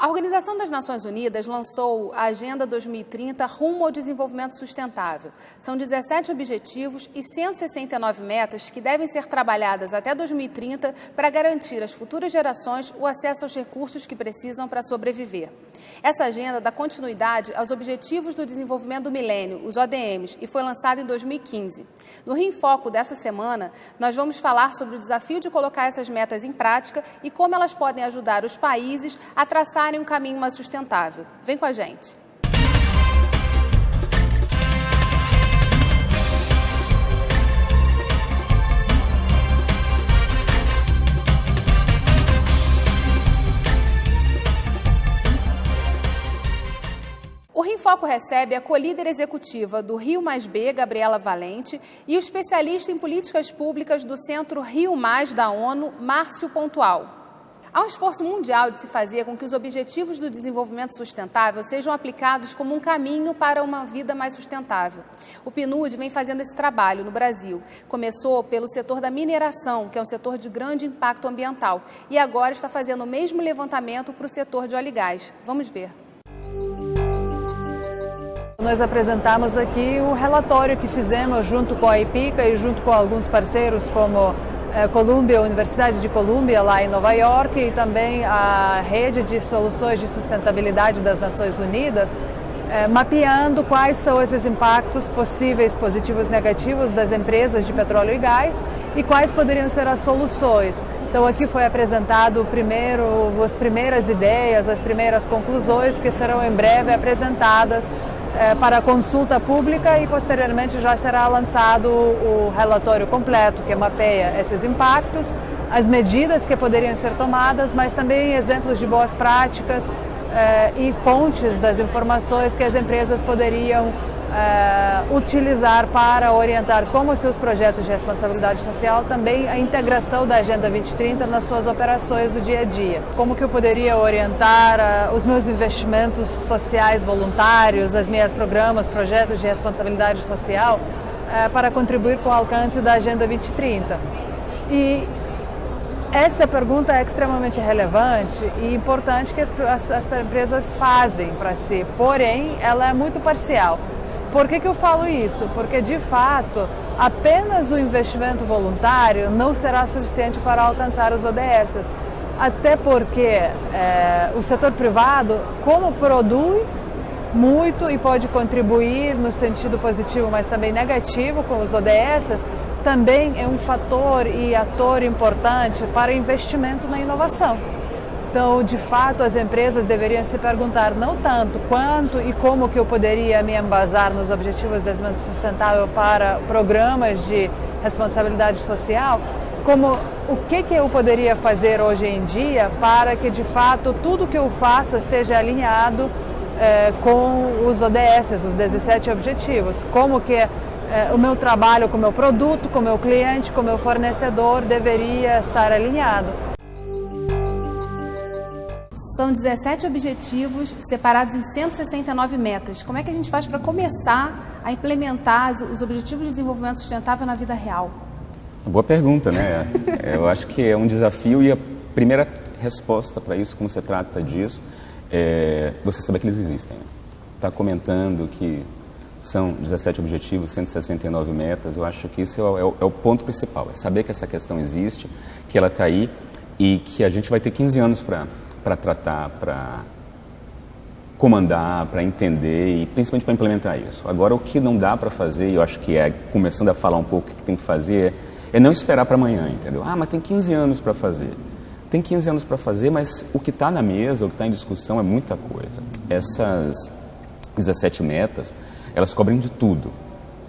A Organização das Nações Unidas lançou a Agenda 2030 rumo ao desenvolvimento sustentável. São 17 objetivos e 169 metas que devem ser trabalhadas até 2030 para garantir às futuras gerações o acesso aos recursos que precisam para sobreviver. Essa agenda dá continuidade aos Objetivos do Desenvolvimento do Milênio, os ODMs, e foi lançada em 2015. No Rio em Foco dessa semana, nós vamos falar sobre o desafio de colocar essas metas em prática e como elas podem ajudar os países a traçarem um caminho mais sustentável. Vem com a gente! O Rio em Foco recebe a co-líder executiva do Rio+B, Gabriela Valente, e o especialista em políticas públicas do Centro Rio+, da ONU, Márcio Pontual. Há um esforço mundial de se fazer com que os Objetivos do Desenvolvimento Sustentável sejam aplicados como um caminho para uma vida mais sustentável. O PNUD vem fazendo esse trabalho no Brasil. Começou pelo setor da mineração, que é um setor de grande impacto ambiental, e agora está fazendo o mesmo levantamento para o setor de óleo e gás. Vamos ver. Nós apresentamos aqui o relatório que fizemos junto com a IPICA e junto com alguns parceiros como Columbia, Universidade de Columbia, lá em Nova York, e também a Rede de Soluções de Sustentabilidade das Nações Unidas, mapeando quais são esses impactos possíveis, positivos e negativos das empresas de petróleo e gás e quais poderiam ser as soluções. Então aqui foi apresentado as primeiras ideias, as primeiras conclusões que serão em breve apresentadas para consulta pública, e posteriormente já será lançado o relatório completo que mapeia esses impactos, as medidas que poderiam ser tomadas, mas também exemplos de boas práticas e fontes das informações que as empresas poderiam utilizar para orientar como seus projetos de responsabilidade social, também a integração da Agenda 2030 nas suas operações do dia a dia. Como que eu poderia orientar os meus investimentos sociais voluntários, os meus projetos de responsabilidade social para contribuir com o alcance da Agenda 2030. E essa pergunta é extremamente relevante e importante que as empresas fazem para si, porém ela é muito parcial. Por que eu falo isso? Porque, de fato, apenas o investimento voluntário não será suficiente para alcançar os ODS. Até porque o setor privado, como produz muito e pode contribuir no sentido positivo, mas também negativo com os ODS, também é um fator e ator importante para investimento na inovação. Então, de fato, as empresas deveriam se perguntar não tanto quanto e como que eu poderia me embasar nos Objetivos de Desenvolvimento Sustentável para programas de responsabilidade social, como o que eu poderia fazer hoje em dia para que, de fato, tudo que eu faço esteja alinhado com os ODS, os 17 objetivos. Como que o meu trabalho com o meu produto, com o meu cliente, com o meu fornecedor deveria estar alinhado. São 17 objetivos separados em 169 metas. Como é que a gente faz para começar a implementar os Objetivos de Desenvolvimento Sustentável na vida real? Boa pergunta, né? Eu acho que é um desafio, e a primeira resposta para isso, como você trata disso, é você saber que eles existem. Está comentando que são 17 objetivos, 169 metas, eu acho que isso é o ponto principal, é saber que essa questão existe, que ela está aí e que a gente vai ter 15 anos para tratar, para comandar, para entender e principalmente para implementar isso. Agora, o que não dá para fazer, e eu acho que começando a falar um pouco o que tem que fazer, é não esperar para amanhã, entendeu? Mas tem 15 anos para fazer. Tem 15 anos para fazer, mas o que está na mesa, o que está em discussão é muita coisa. Essas 17 metas, elas cobrem de tudo.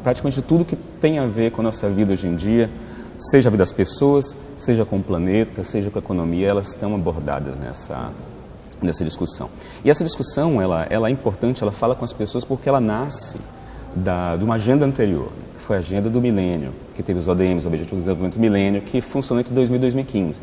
Praticamente de tudo que tem a ver com a nossa vida hoje em dia, seja a vida das pessoas, seja com o planeta, seja com a economia, elas estão abordadas nessa discussão. E essa discussão, ela é importante, ela fala com as pessoas porque ela nasce de uma agenda anterior, que foi a agenda do milênio, que teve os ODMs, Objetivos de Desenvolvimento do Milênio, que funcionou entre 2000 e 2015.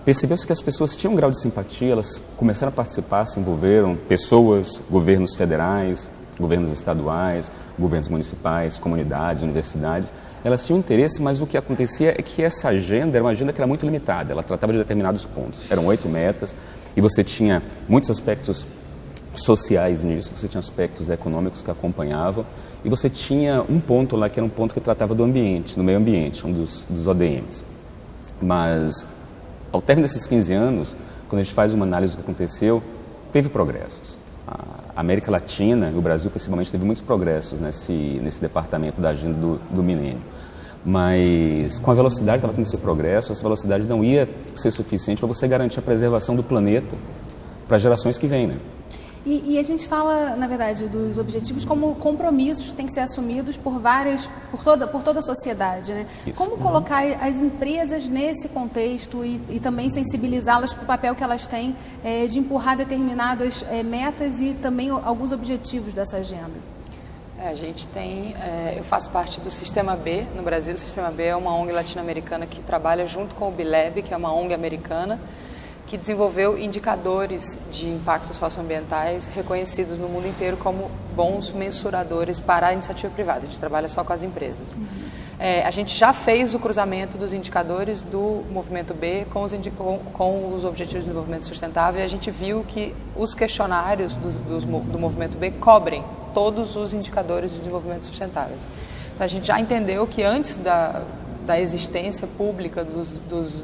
Percebeu-se que as pessoas tinham um grau de simpatia, elas começaram a participar, se envolveram, pessoas, governos federais, governos estaduais, governos municipais, comunidades, universidades, elas tinham interesse, mas o que acontecia é que essa agenda era uma agenda que era muito limitada, ela tratava de determinados pontos, eram 8 metas, E você tinha muitos aspectos sociais nisso, você tinha aspectos econômicos que acompanhavam, e você tinha um ponto lá que era um ponto que tratava do ambiente, do meio ambiente, um dos ODMs. Mas, ao término desses 15 anos, quando a gente faz uma análise do que aconteceu, teve progressos. A América Latina, e o Brasil principalmente, teve muitos progressos nesse departamento da agenda do milênio. Mas, com a velocidade que estava tendo esse progresso, essa velocidade não ia ser suficiente para você garantir a preservação do planeta para as gerações que vêm, né? E a gente fala, na verdade, dos objetivos como compromissos que têm que ser assumidos por toda a sociedade, né? Isso. Como colocar as empresas nesse contexto e também sensibilizá-las para o papel que elas têm de empurrar determinadas metas e também alguns objetivos dessa agenda? A gente tem, eu faço parte do Sistema B no Brasil. O Sistema B é uma ONG latino-americana que trabalha junto com o BILEB, que é uma ONG americana, que desenvolveu indicadores de impactos socioambientais reconhecidos no mundo inteiro como bons mensuradores para a iniciativa privada. A gente trabalha só com as empresas. A gente já fez o cruzamento dos indicadores do Movimento B com os Objetivos de Desenvolvimento Sustentável, e a gente viu que os questionários do Movimento B cobrem todos os indicadores de desenvolvimento sustentáveis. Então, a gente já entendeu que antes da existência pública dos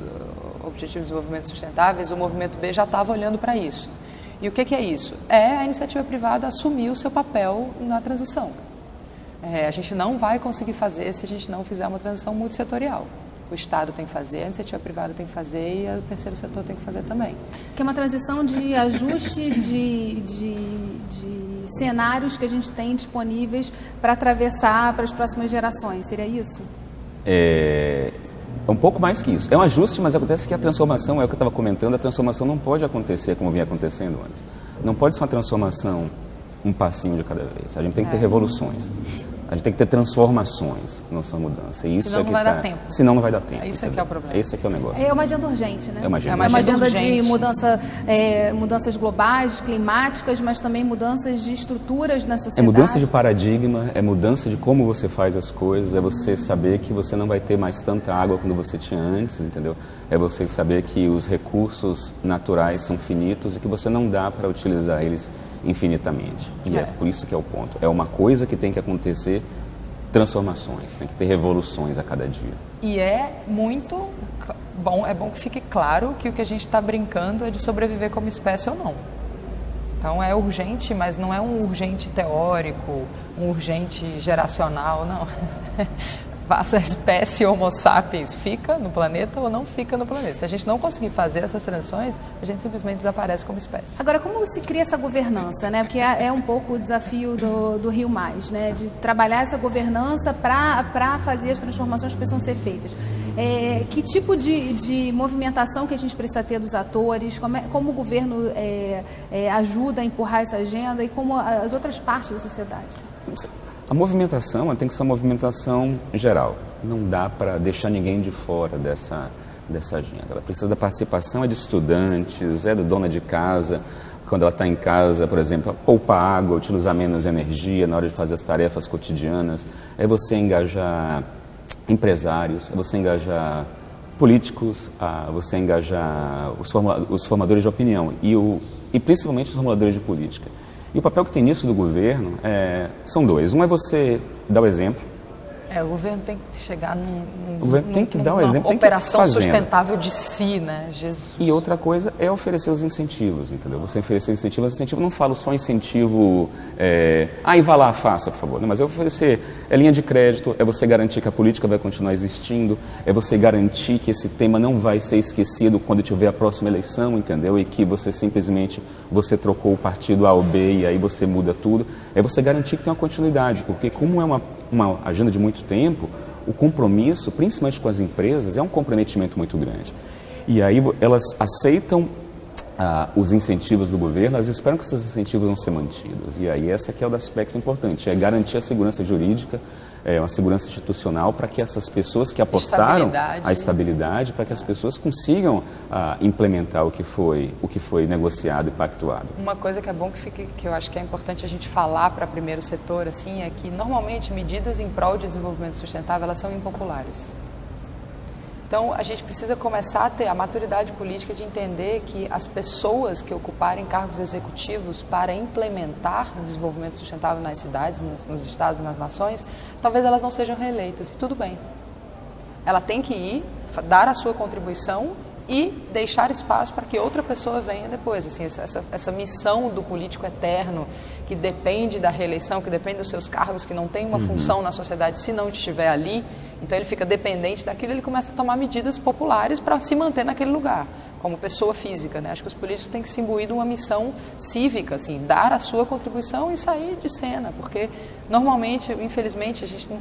Objetivos de Desenvolvimento Sustentáveis, o Movimento B já estava olhando para isso. E o que é isso? É a iniciativa privada assumir o seu papel na transição. A gente não vai conseguir fazer se a gente não fizer uma transição multissetorial. O Estado tem que fazer, a iniciativa privada tem que fazer e o terceiro setor tem que fazer também. Que é uma transição de ajuste de cenários que a gente tem disponíveis para atravessar para as próximas gerações. Seria isso? É um pouco mais que isso. É um ajuste, mas acontece que a transformação, é o que eu estava comentando, a transformação não pode acontecer como vinha acontecendo antes. Não pode ser uma transformação um passinho de cada vez. A gente tem que ter revoluções. A gente tem que ter transformações, não só mudança. E isso senão é que não vai dar tempo. Senão não vai dar tempo. Isso é que é o problema. Esse é que é o negócio. É uma agenda urgente, né? É uma agenda, agenda urgente. De mudanças globais, climáticas, mas também mudanças de estruturas na sociedade. É mudança de paradigma, é mudança de como você faz as coisas, é você saber que você não vai ter mais tanta água como você tinha antes, entendeu? É você saber que os recursos naturais são finitos e que você não dá para utilizar eles infinitamente. E é por isso que é o ponto. É uma coisa que tem que acontecer, transformações, tem que ter revoluções a cada dia. E é muito bom, é bom que fique claro que o que a gente está brincando é de sobreviver como espécie ou não. Então é urgente, mas não é um urgente teórico, um urgente geracional, não. A espécie Homo sapiens fica no planeta ou não fica no planeta. Se a gente não conseguir fazer essas transições, a gente simplesmente desaparece como espécie. Agora, como se cria essa governança, né? Porque é um pouco o desafio do Rio+, né? De trabalhar essa governança para fazer as transformações que precisam ser feitas. Que tipo de movimentação que a gente precisa ter dos atores? Como o governo ajuda a empurrar essa agenda e como as outras partes da sociedade? A movimentação tem que ser uma movimentação geral. Não dá para deixar ninguém de fora dessa agenda. Ela precisa da participação de estudantes, da dona de casa, quando ela está em casa, por exemplo, poupar água, utilizar menos energia na hora de fazer as tarefas cotidianas. É você engajar empresários, é você engajar políticos, você engajar os formadores de opinião e principalmente os formadores de política. E o papel que tem nisso do governo são dois. Um é você dar o exemplo. O governo tem que chegar numa operação sustentável de si, né? Jesus. E outra coisa é oferecer os incentivos, entendeu? Você oferecer incentivos, não falo só incentivo, e vá lá, faça, por favor. Não, mas é oferecer, linha de crédito, é você garantir que a política vai continuar existindo, é você garantir que esse tema não vai ser esquecido quando tiver a próxima eleição, entendeu? E que você simplesmente, trocou o partido A ou B e aí você muda tudo. É você garantir que tem uma continuidade, porque como é uma agenda de muito tempo, o compromisso, principalmente com as empresas, é um comprometimento muito grande. E aí elas aceitam os incentivos do governo, elas esperam que esses incentivos vão ser mantidos. E aí esse aqui é o aspecto importante, é garantir a segurança jurídica, uma segurança institucional para que essas pessoas que apostaram a estabilidade, para que as pessoas consigam implementar o que foi negociado e pactuado. Uma coisa que é bom que eu acho que é importante a gente falar para primeiro setor assim, é que normalmente medidas em prol de desenvolvimento sustentável elas são impopulares. Então, a gente precisa começar a ter a maturidade política de entender que as pessoas que ocuparem cargos executivos para implementar o desenvolvimento sustentável nas cidades, nos estados, nas nações, talvez elas não sejam reeleitas, e tudo bem. Ela tem que ir, dar a sua contribuição e deixar espaço para que outra pessoa venha depois. Assim, essa missão do político eterno, que depende da reeleição, que depende dos seus cargos, que não tem uma função na sociedade se não estiver ali, então ele fica dependente daquilo, ele começa a tomar medidas populares para se manter naquele lugar, como pessoa física, né? Acho que os políticos têm que se imbuir de uma missão cívica, assim, dar a sua contribuição e sair de cena, porque normalmente, infelizmente, a gente não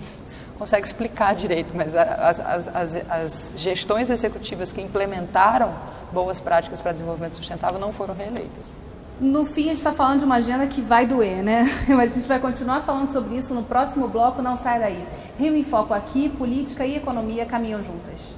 consegue explicar direito, mas as gestões executivas que implementaram boas práticas para desenvolvimento sustentável não foram reeleitas. No fim, a gente está falando de uma agenda que vai doer, né? Mas a gente vai continuar falando sobre isso no próximo bloco, não sai daí. Rio em Foco aqui, política e economia caminham juntas.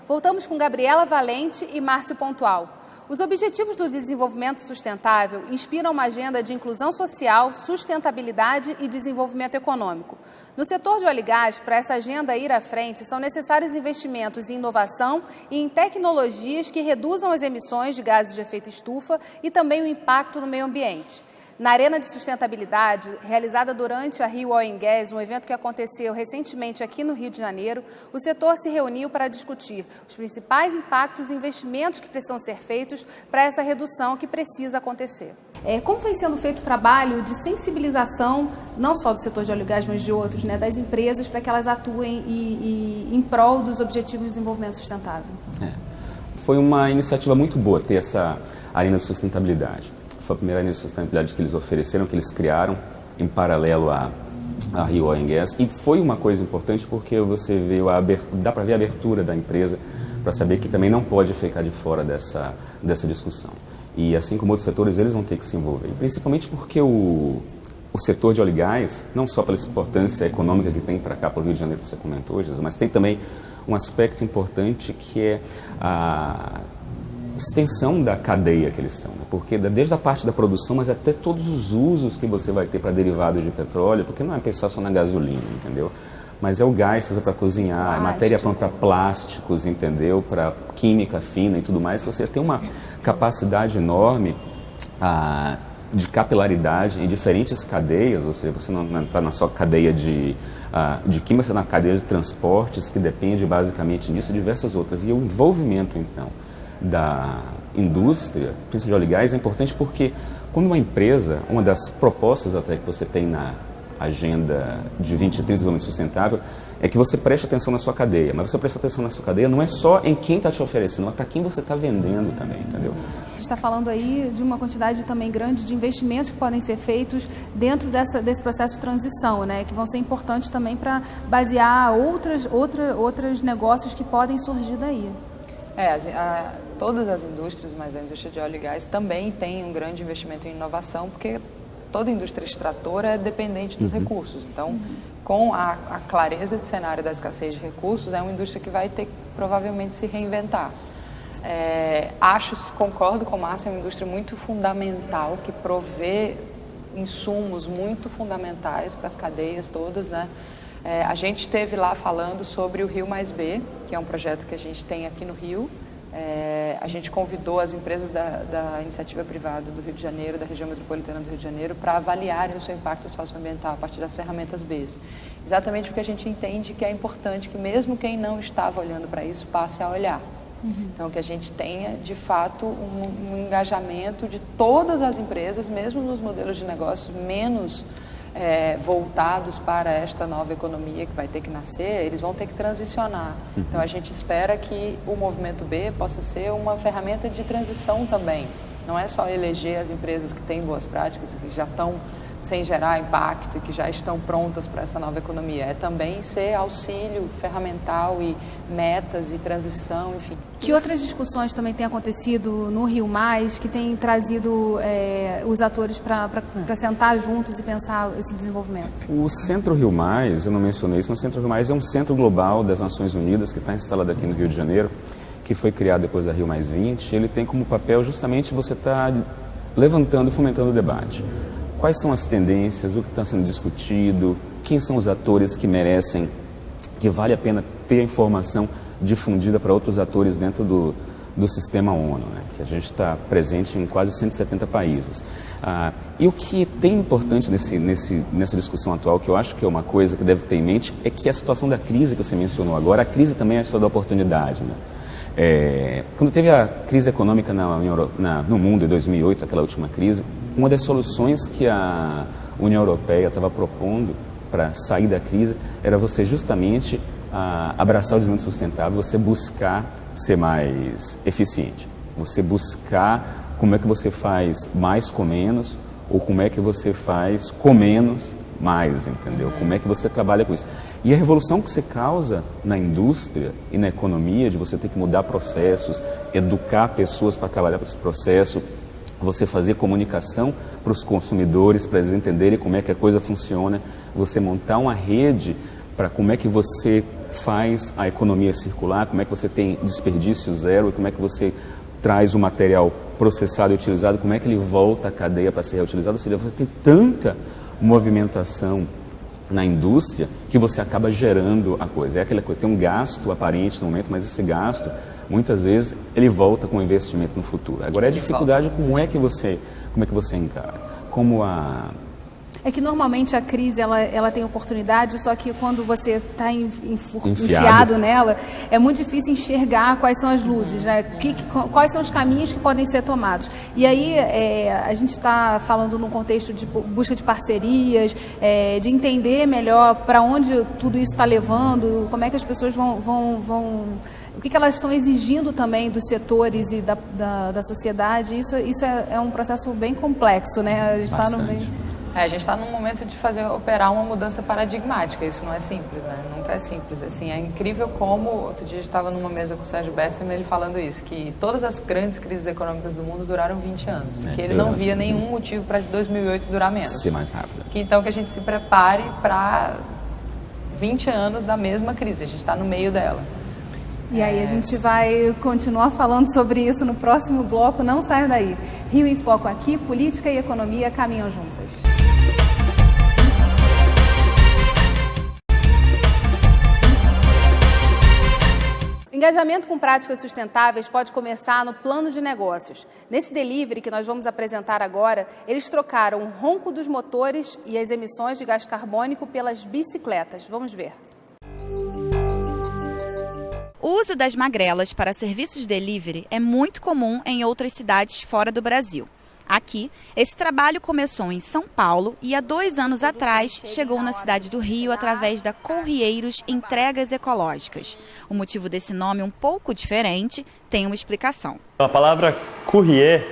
Voltamos com Gabriela Valente e Márcio Pontual. Os Objetivos do Desenvolvimento Sustentável inspiram uma agenda de inclusão social, sustentabilidade e desenvolvimento econômico. No setor de óleo e gás, para essa agenda ir à frente, são necessários investimentos em inovação e em tecnologias que reduzam as emissões de gases de efeito estufa e também o impacto no meio ambiente. Na Arena de Sustentabilidade, realizada durante a Rio Oil & Gas, um evento que aconteceu recentemente aqui no Rio de Janeiro, o setor se reuniu para discutir os principais impactos e investimentos que precisam ser feitos para essa redução que precisa acontecer. Como vem sendo feito o trabalho de sensibilização, não só do setor de óleo e gás, mas de outros, né, das empresas, para que elas atuem em prol dos Objetivos de Desenvolvimento Sustentável? Foi uma iniciativa muito boa ter essa Arena de Sustentabilidade. Foi a primeira linha de sustentabilidade que eles ofereceram, que eles criaram em paralelo à Rio Oil & Gas. E foi uma coisa importante porque você vê dá para ver a abertura da empresa para saber que também não pode ficar de fora dessa discussão. E assim como outros setores, eles vão ter que se envolver. Principalmente porque o setor de óleo e gás, não só pela importância econômica que tem para cá, para o Rio de Janeiro, que você comentou, Jesus, mas tem também um aspecto importante que é a extensão da cadeia que eles estão, né? Porque desde a parte da produção, mas até todos os usos que você vai ter para derivados de petróleo, porque não é pensar só na gasolina, entendeu? Mas é o gás que usa para cozinhar, é matéria pronta para plásticos, entendeu? Para química fina e tudo mais. Você tem uma capacidade enorme de capilaridade em diferentes cadeias, ou seja, você não está na só cadeia de química, você está na cadeia de transportes, que depende basicamente disso e diversas outras. E o envolvimento, então, da indústria, principalmente de óleo e gás, é importante porque quando uma empresa, uma das propostas até que você tem na agenda de 20 a 30 desenvolvimento sustentável, é que você preste atenção na sua cadeia. Mas você presta atenção na sua cadeia não é só em quem está te oferecendo, é para quem você está vendendo também, entendeu? A gente está falando aí de uma quantidade também grande de investimentos que podem ser feitos dentro desse processo de transição, né? Que vão ser importantes também para basear outros negócios que podem surgir daí. Todas as indústrias, mas a indústria de óleo e gás também tem um grande investimento em inovação, porque toda indústria extratora é dependente dos recursos. Então, com a clareza de cenário da escassez de recursos, é uma indústria que vai ter que provavelmente se reinventar. Concordo com o Márcio, é uma indústria muito fundamental, que provê insumos muito fundamentais para as cadeias todas, né? A gente esteve lá falando sobre o Rio Mais B, que é um projeto que a gente tem aqui no Rio. A gente convidou as empresas da iniciativa privada do Rio de Janeiro, da região metropolitana do Rio de Janeiro, para avaliarem o seu impacto socioambiental a partir das ferramentas B. Exatamente porque a gente entende que é importante que mesmo quem não estava olhando para isso passe a olhar. Então, que a gente tenha, de fato, um engajamento de todas as empresas, mesmo nos modelos de negócio menos voltados para esta nova economia que vai ter que nascer, eles vão ter que transicionar. Então, a gente espera que o Movimento B possa ser uma ferramenta de transição também. Não é só eleger as empresas que têm boas práticas e que já estão sem gerar impacto e que já estão prontas para essa nova economia. É também ser auxílio ferramental e metas e transição, enfim. Que outras discussões também têm acontecido no Rio Mais, que têm trazido os atores para sentar juntos e pensar esse desenvolvimento? O Centro Rio Mais, eu não mencionei isso, mas o Centro Rio Mais é um centro global das Nações Unidas que está instalado aqui no Rio de Janeiro, que foi criado depois da Rio Mais 20. Ele tem como papel justamente você estar levantando e fomentando o debate. quais são as tendências, o que está sendo discutido, quem são os atores que merecem, que vale a pena ter a informação difundida para outros atores dentro do sistema ONU, né? Que a gente está presente em quase 170 países. E o que tem importante nessa discussão atual, que eu acho que é uma coisa que deve ter em mente, é que a situação da crise que você mencionou agora, a crise também é a história da oportunidade, né? Quando teve a crise econômica no mundo em 2008, aquela última crise, uma das soluções que a União Europeia estava propondo para sair da crise era você justamente abraçar o desenvolvimento sustentável, você buscar ser mais eficiente, você buscar como é que você faz mais com menos, ou como é que você faz com menos mais, entendeu? Como é que você trabalha com isso. E a revolução que você causa na indústria e na economia, de você ter que mudar processos, educar pessoas para trabalhar esse processo, você fazer comunicação para os consumidores, para eles entenderem como é que a coisa funciona, você montar uma rede para como é que você faz a economia circular, como é que você tem desperdício zero, e como é que você traz o material processado e utilizado, como é que ele volta à cadeia para ser reutilizado. Ou seja, você tem tanta movimentação na indústria que você acaba gerando a coisa. É aquela coisa, tem um gasto aparente no momento, mas esse gasto, muitas vezes, ele volta com investimento no futuro. Agora, é a dificuldade, como é que você encara? É que normalmente a crise ela tem oportunidade, só que quando você está enfiado nela, é muito difícil enxergar quais são as luzes, né? Quais são os caminhos que podem ser tomados. E aí a gente está falando num contexto de busca de parcerias, de entender melhor para onde tudo isso está levando, como é que as pessoas vão o que elas estão exigindo também dos setores e da sociedade. Isso é um processo bem complexo, né? A gente está no meio. A gente está num momento de operar uma mudança paradigmática. Isso não é simples, né? Nunca é simples. Assim, é incrível como, outro dia eu estava numa mesa com o Sérgio Bessemer, ele falando isso, que todas as grandes crises econômicas do mundo duraram 20 anos. Que ele não via nenhum motivo para de 2008 durar menos. Ser mais rápido. Então, que a gente se prepare para 20 anos da mesma crise. A gente está no meio dela. E aí a gente vai continuar falando sobre isso no próximo bloco. Não saia daí. Rio em Foco aqui, política e economia caminham juntas. O engajamento com práticas sustentáveis pode começar no plano de negócios. Nesse delivery que nós vamos apresentar agora, eles trocaram o ronco dos motores e as emissões de gás carbônico pelas bicicletas. Vamos ver. O uso das magrelas para serviços de delivery é muito comum em outras cidades fora do Brasil. Aqui, esse trabalho começou em São Paulo e há 2 anos atrás chegou na cidade do Rio através da Corrieiros Entregas Ecológicas. O motivo desse nome um pouco diferente tem uma explicação. A palavra courrier,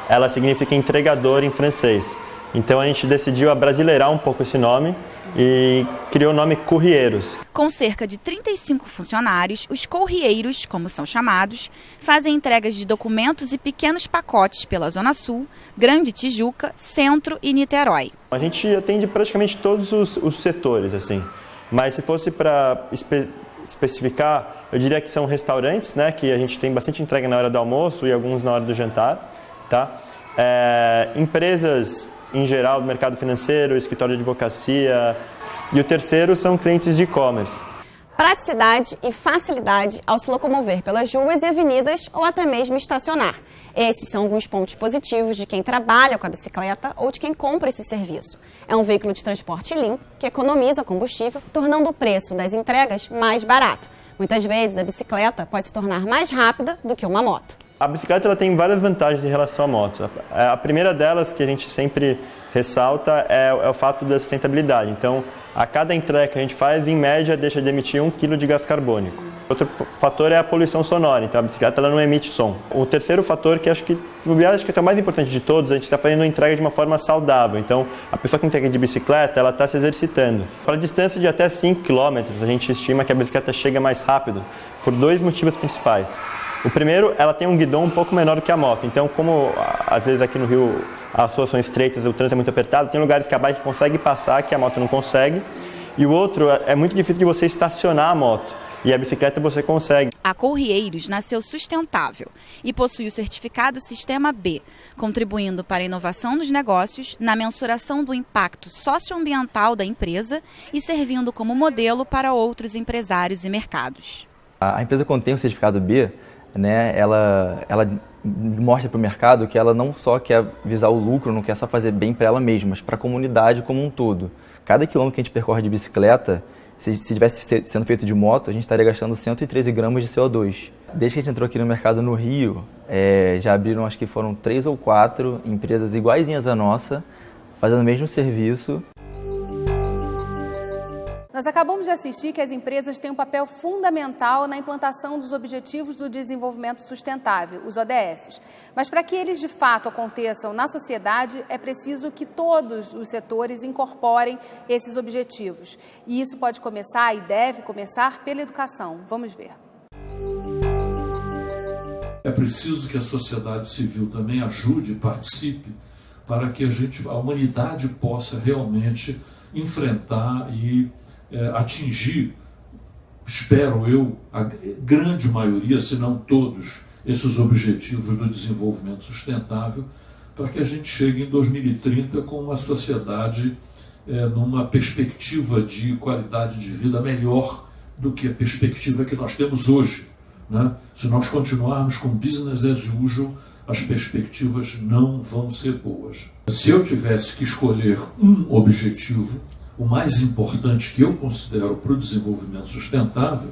ela significa entregador em francês. Então a gente decidiu abrasileirar um pouco esse nome e criou o nome Corrieiros. Com cerca de 35 funcionários, os corrieiros, como são chamados, fazem entregas de documentos e pequenos pacotes pela Zona Sul, Grande Tijuca, Centro e Niterói. A gente atende praticamente todos os setores, assim. Mas se fosse para especificar, eu diria que são restaurantes, né, que a gente tem bastante entrega na hora do almoço e alguns na hora do jantar, tá? Empresas em geral do mercado financeiro, escritório de advocacia, e o terceiro são clientes de e-commerce. Praticidade e facilidade ao se locomover pelas ruas e avenidas ou até mesmo estacionar. Esses são alguns pontos positivos de quem trabalha com a bicicleta ou de quem compra esse serviço. É um veículo de transporte limpo que economiza combustível, tornando o preço das entregas mais barato. Muitas vezes a bicicleta pode se tornar mais rápida do que uma moto. A bicicleta ela tem várias vantagens em relação à moto. A primeira delas, que a gente sempre ressalta, é o fato da sustentabilidade. Então, a cada entrega que a gente faz, em média, deixa de emitir 1 kg de gás carbônico. Outro fator é a poluição sonora, então a bicicleta ela não emite som. O terceiro fator, que acho que é o mais importante de todos, a gente está fazendo a entrega de uma forma saudável. Então, a pessoa que entrega de bicicleta, ela está se exercitando. Para a distância de até 5 km, a gente estima que a bicicleta chega mais rápido por 2 motivos principais. O primeiro, ela tem um guidão um pouco menor do que a moto. Então, como às vezes aqui no Rio as ruas são estreitas, o trânsito é muito apertado, tem lugares que a bike consegue passar, que a moto não consegue. E o outro, é muito difícil de você estacionar a moto. e a bicicleta você consegue. A Correieiros nasceu sustentável e possui o certificado Sistema B, contribuindo para a inovação dos negócios, na mensuração do impacto socioambiental da empresa e servindo como modelo para outros empresários e mercados. A empresa, quando tem o certificado B, né, ela mostra para o mercado que ela não só quer visar o lucro, não quer só fazer bem para ela mesma, mas para a comunidade como um todo. Cada quilômetro que a gente percorre de bicicleta, se tivesse sendo feito de moto, a gente estaria gastando 113 gramas de CO2. Desde que a gente entrou aqui no mercado no Rio, já abriram, acho que foram 3 ou 4 empresas iguaizinhas à nossa, fazendo o mesmo serviço. Nós acabamos de assistir que as empresas têm um papel fundamental na implantação dos Objetivos do Desenvolvimento Sustentável, os ODS. Mas para que eles de fato aconteçam na sociedade, é preciso que todos os setores incorporem esses objetivos. E isso pode começar e deve começar pela educação. Vamos ver. É preciso que a sociedade civil também ajude e participe para que a humanidade possa realmente enfrentar e atingir, espero eu, a grande maioria, se não todos, esses objetivos do desenvolvimento sustentável, para que a gente chegue em 2030 com uma sociedade numa perspectiva de qualidade de vida melhor do que a perspectiva que nós temos hoje, né? Se nós continuarmos com business as usual, as perspectivas não vão ser boas. Se eu tivesse que escolher um objetivo, o mais importante que eu considero para o desenvolvimento sustentável,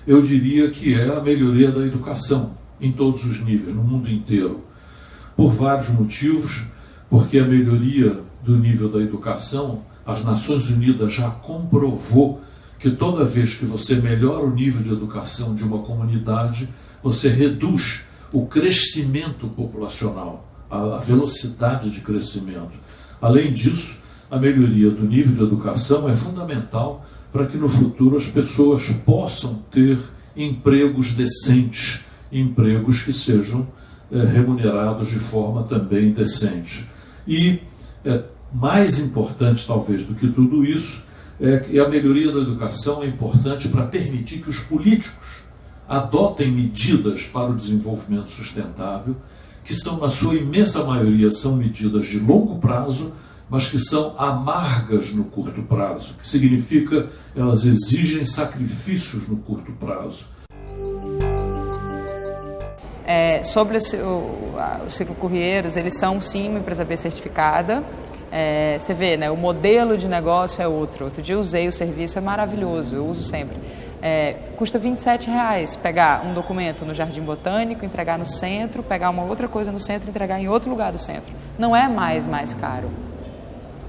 eu diria que é a melhoria da educação, em todos os níveis, no mundo inteiro. Por vários motivos, porque a melhoria do nível da educação, as Nações Unidas já comprovou que toda vez que você melhora o nível de educação de uma comunidade, você reduz o crescimento populacional, a velocidade de crescimento. Além disso, a melhoria do nível de educação é fundamental para que no futuro as pessoas possam ter empregos decentes, empregos que sejam remunerados de forma também decente. E mais importante talvez do que tudo isso, é que a melhoria da educação é importante para permitir que os políticos adotem medidas para o desenvolvimento sustentável, que são, na sua imensa maioria, são medidas de longo prazo, mas que são amargas no curto prazo, que significa elas exigem sacrifícios no curto prazo. Sobre o Ciclo Correieiros, eles são sim uma empresa B certificada. Você vê, né, o modelo de negócio é outro. Outro dia eu usei o serviço, é maravilhoso, eu uso sempre. Custa R$27 pegar um documento no Jardim Botânico, entregar no centro, pegar uma outra coisa no centro e entregar em outro lugar do centro. Não é mais caro.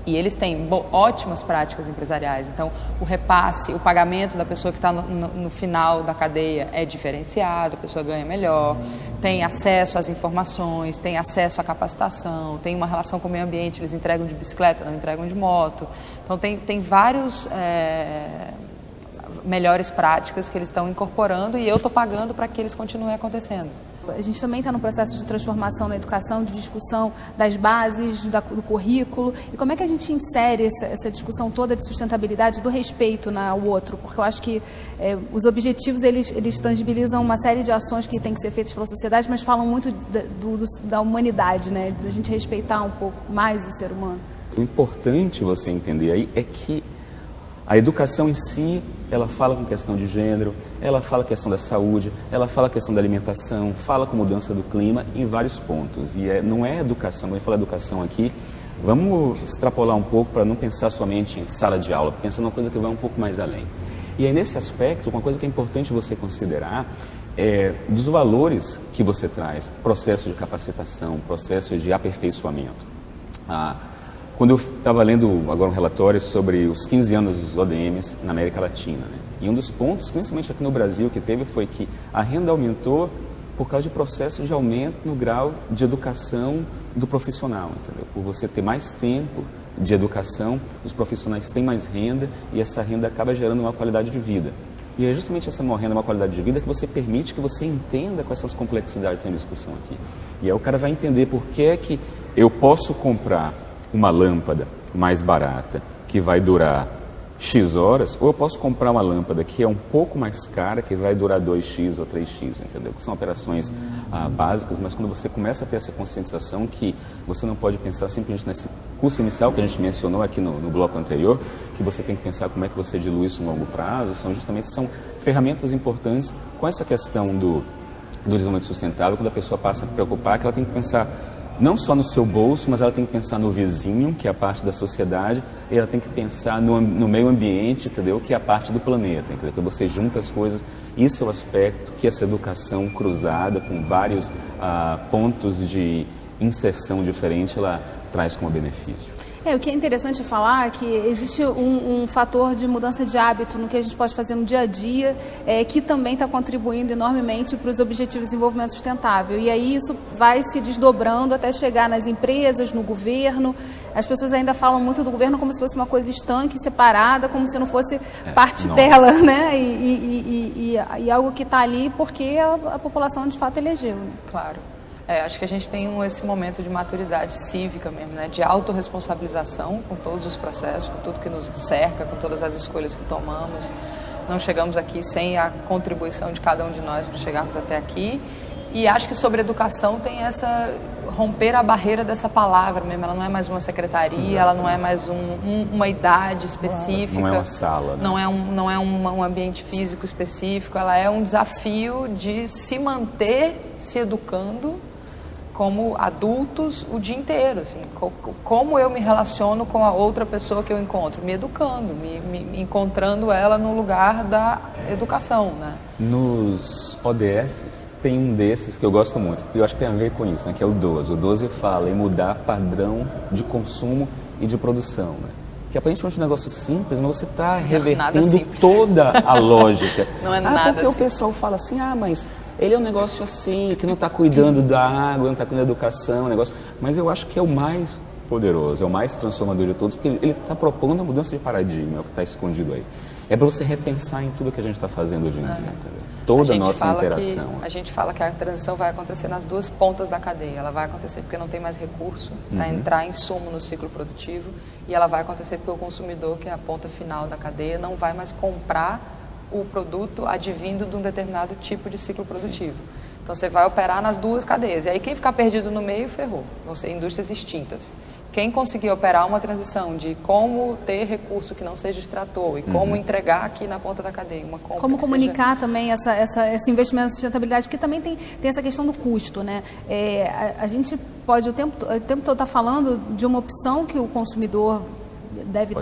E eles têm ótimas práticas empresariais. Então, o repasse, o pagamento da pessoa que está no final da cadeia é diferenciado, a pessoa ganha melhor, tem acesso às informações, tem acesso à capacitação, tem uma relação com o meio ambiente, eles entregam de bicicleta, não entregam de moto. Então, tem vários melhores práticas que eles estão incorporando e eu estou pagando para que eles continuem acontecendo. A gente também está no processo de transformação na educação, de discussão das bases, do currículo. E como é que a gente insere essa discussão toda de sustentabilidade, do respeito ao outro? Porque eu acho que os objetivos, eles tangibilizam uma série de ações que têm que ser feitas pela sociedade, mas falam muito da humanidade, né? Da gente respeitar um pouco mais o ser humano. O importante você entender aí é que a educação em si, ela fala com questão de gênero, ela fala questão da saúde, ela fala questão da alimentação, fala com mudança do clima em vários pontos. E não é educação, quando eu falo educação aqui, vamos extrapolar um pouco para não pensar somente em sala de aula, pensar numa coisa que vai um pouco mais além. E aí nesse aspecto, uma coisa que é importante você considerar é dos valores que você traz, processo de capacitação, processo de aperfeiçoamento. Quando eu estava lendo agora um relatório sobre os 15 anos dos ODMs na América Latina, né? E um dos pontos, principalmente aqui no Brasil, que teve foi que a renda aumentou por causa de processo de aumento no grau de educação do profissional, entendeu? Por você ter mais tempo de educação, os profissionais têm mais renda e essa renda acaba gerando uma qualidade de vida. E é justamente essa renda, uma qualidade de vida, que você permite que você entenda com essas complexidades em discussão aqui. E aí o cara vai entender por que é que eu posso comprar uma lâmpada mais barata, que vai durar X horas, ou eu posso comprar uma lâmpada que é um pouco mais cara, que vai durar 2x ou 3x, entendeu? Que são operações básicas, mas quando você começa a ter essa conscientização que você não pode pensar simplesmente nesse custo inicial que a gente mencionou aqui no bloco anterior, que você tem que pensar como é que você dilui isso no longo prazo, são ferramentas importantes com essa questão do desenvolvimento sustentável, quando a pessoa passa a preocupar, que ela tem que pensar não só no seu bolso, mas ela tem que pensar no vizinho, que é a parte da sociedade, e ela tem que pensar no meio ambiente, entendeu? Que é a parte do planeta, entendeu? Que você junta as coisas, isso é o aspecto que essa educação cruzada com vários pontos de inserção diferente, ela traz como benefício. O que é interessante falar é que existe um fator de mudança de hábito no que a gente pode fazer no dia a dia, que também está contribuindo enormemente para os Objetivos de Desenvolvimento Sustentável. E aí isso vai se desdobrando até chegar nas empresas, no governo. As pessoas ainda falam muito do governo como se fosse uma coisa estanque, separada, como se não fosse parte dela, né? E algo que está ali porque a população de fato elegeu. Né? Claro. Acho que a gente tem esse momento de maturidade cívica mesmo, né? De autorresponsabilização com todos os processos, com tudo que nos cerca, com todas as escolhas que tomamos. Não chegamos aqui sem a contribuição de cada um de nós para chegarmos até aqui. E acho que sobre educação tem essa romper a barreira dessa palavra mesmo. Ela não é mais uma secretaria, exatamente. Ela não é mais uma idade específica. Não é uma sala. Né? Não é um ambiente físico específico. Ela é um desafio de se manter se educando como adultos o dia inteiro, assim, como eu me relaciono com a outra pessoa que eu encontro, me educando, me encontrando ela no lugar da educação, né? Nos ODS tem um desses que eu gosto muito, porque eu acho que tem a ver com isso, né? Que é o 12. O 12 fala em mudar padrão de consumo e de produção, né? Que aparentemente é um negócio simples, mas você está revertendo toda a lógica. Não é nada porque simples. O pessoal fala assim, mas ele é um negócio assim, que não está cuidando da água, não está cuidando da educação, negócio. Mas eu acho que é o mais poderoso, é o mais transformador de todos, porque ele está propondo a mudança de paradigma, é o que está escondido aí. É para você repensar em tudo que a gente está fazendo hoje em dia, entendeu? Toda a nossa interação. A gente fala que a transição vai acontecer nas duas pontas da cadeia. Ela vai acontecer porque não tem mais recurso para entrar insumo no ciclo produtivo, e ela vai acontecer porque o consumidor, que é a ponta final da cadeia, não vai mais comprar o produto advindo de um determinado tipo de ciclo produtivo. Sim. Então você vai operar nas duas cadeias. E aí quem ficar perdido no meio, ferrou. Vão ser indústrias extintas. Quem conseguir operar uma transição de como ter recurso que não seja extrator e como entregar aqui na ponta da cadeia uma compra. Como comunicar também esse investimento em sustentabilidade, porque também tem essa questão do custo, né? A gente pode o tempo todo estar falando de uma opção que o consumidor deve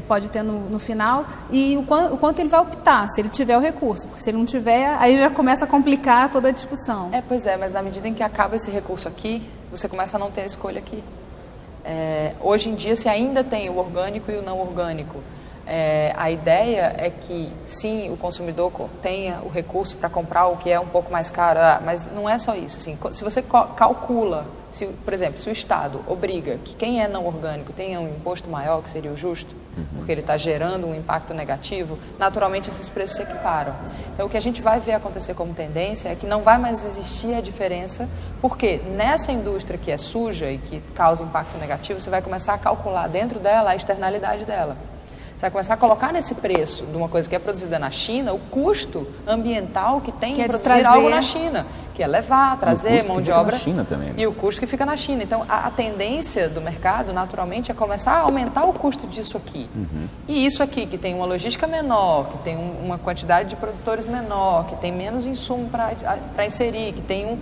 pode ter no final, e o quanto ele vai optar, se ele tiver o recurso, porque se ele não tiver, aí já começa a complicar toda a discussão. Pois é, mas na medida em que acaba esse recurso aqui, você começa a não ter a escolha aqui. Hoje em dia, se ainda tem o orgânico e o não orgânico, a ideia é que, sim, o consumidor tenha o recurso para comprar o que é um pouco mais caro, mas não é só isso. Assim, se você calcula, por exemplo, se o Estado obriga que quem é não orgânico tenha um imposto maior, que seria o justo, porque ele está gerando um impacto negativo, naturalmente esses preços se equiparam. Então, o que a gente vai ver acontecer como tendência é que não vai mais existir a diferença, porque nessa indústria que é suja e que causa impacto negativo, você vai começar a calcular dentro dela a externalidade dela. Você vai começar a colocar nesse preço de uma coisa que é produzida na China o custo ambiental que tem em produzir algo na China, que é levar, trazer mão de obra, na China também, né? E o custo que fica na China. Então, a tendência do mercado, naturalmente, é começar a aumentar o custo disso aqui. E isso aqui, que tem uma logística menor, que tem uma quantidade de produtores menor, que tem menos insumo para inserir, que tem um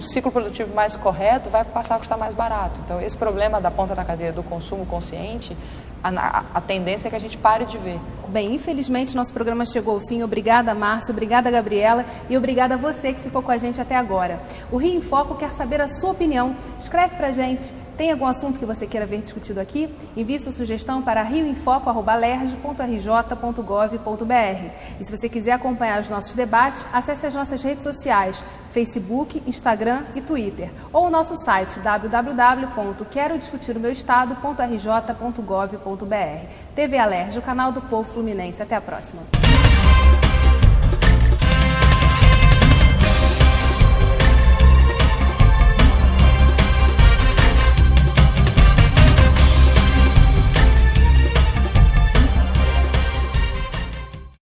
ciclo produtivo mais correto, vai passar a custar mais barato. Então, esse problema da ponta da cadeia do consumo consciente, a tendência é que a gente pare de ver. Bem, infelizmente nosso programa chegou ao fim. Obrigada, Márcia, obrigada, Gabriela, e obrigada a você que ficou com a gente até agora. O Rio em Foco quer saber a sua opinião. Escreve pra gente. Tem algum assunto que você queira ver discutido aqui? Envie sua sugestão para rioinfoco@lerj.rj.gov.br. E se você quiser acompanhar os nossos debates, acesse as nossas redes sociais, Facebook, Instagram e Twitter, ou o nosso site www.querodiscutiromeuestado.rj.gov.br. TV Alerj, o canal do povo fluminense. Até a próxima.